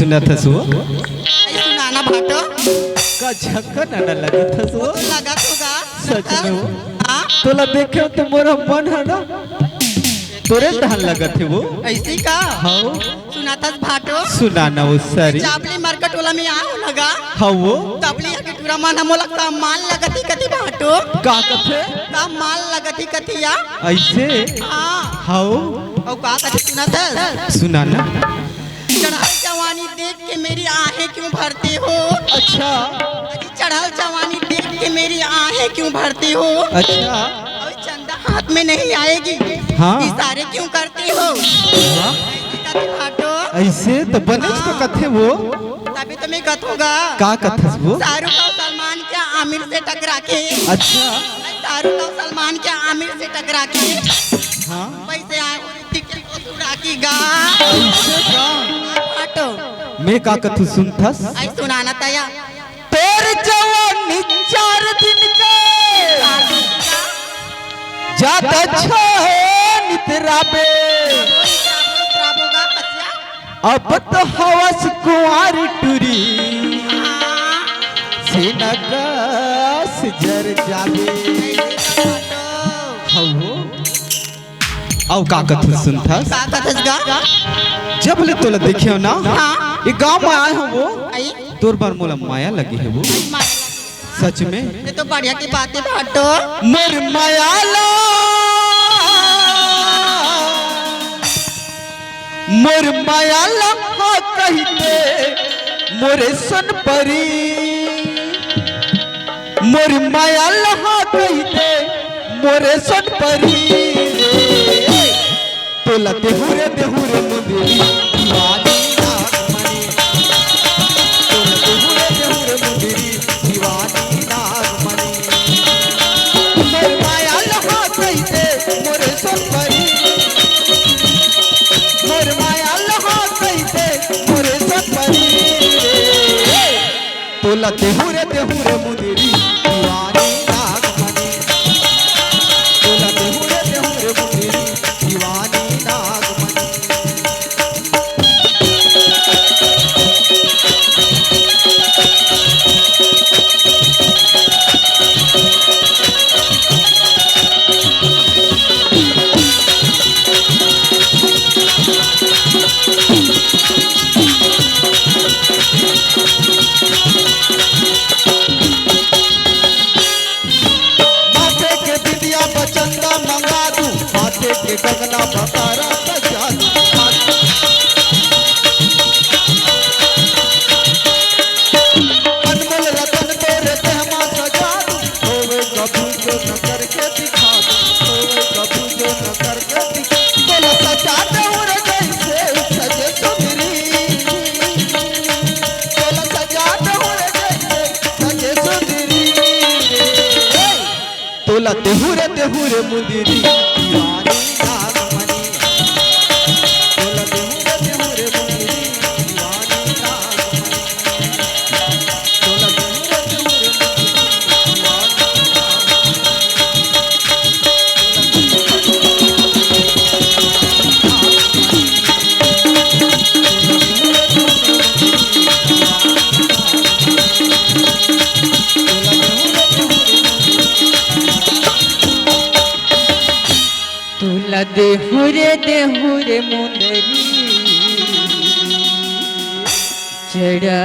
सुना था सो सुनाना भाटो का झक्का ना लगे था सो तो लगा होगा सच में वो हाँ तोला देखे तो मोरा मन है ना तोरे धान लगा थे वो ऐसी का हाँ सुना था भाटो सुनाना वो सारी चावली मार्केट वाला में आओ लगा हाँ वो चावली के टूरा मन हम लोग का माल लगती कथी भाटो का कथे का माल लगती कथिया ऐसे हाँ हाँ और का कथी सुना था सुनाना चढ़ल जवानी देख के मेरी आहें क्यों भरती हो अच्छा चढ़ल जवानी देख के मेरी आहें क्यों भरती हो अच्छा और चंदा हाथ में नहीं आएगी हाँ इशारे क्यों करती हो हाँ भाटो ऐसे तो बने तो कथे वो तभी तो मैं कथूंगा का कथस वो शाहरुख और सलमान के आमिर से टकरा के अच्छा शाहरुख और सलमान के आमिर से टकरा के हाँ पैसे आए ऋतिक को चुरा की गा ऐसे का भाटो मैं का कथु सुनथस आई सुनाना तया तेर जवानी 4 दिन के जात अच्छा है नितरा पे अब तो हवस कुंवारी टूरी सीनगस जर जावे हवो औ का कथु सुनथस का कथस गा जब ले तोला देखियो ना हाँ ये गांव में आए हो वो आई तोर बार मोला माया लगी है वो सच में ये तो बढ़िया की बात है भाटो मोर मायाला मोर मायाला हा कहते मोरे सन परी मोर मायाला हा कहते मोरे सन परी तोला देहुरे देहुरे मुंदरी दीवानी नागमणि तोला देहुरे देहुरे मुंदरी दीवानी नागमणि मोर मायाला हा कहते मोरे सन परी मोर मायाला हा कहते मोरे सन परी तोला देहुरे देहुरे मुंदरी दीवानी नागमणि तोला देहुरे देहुरे मुंदरी दीवानी नागमणि माथे के बिंदिया बचंदा मंगा दूं माथे के गगना बकारा सजा दूं अनमोल रतन तेरे तहमा सजा दूं होवे कभू जो न करके दिखा दूं होवे कभू जो न करके दिखा तोला सजा दूं रे जैसे सजे सुंदरी तोला सजा दूं रे जैसे सजे सुंदरी तोला देहुरे देहुरे मुंदरी दीवानी नागमणि तोला देहुरे देहुरे मुंदरी दीवानी नागमणि तोला देहुरे देहुरे मुंदरी दीवानी तुला देहुरे मुंदरी चढ़ा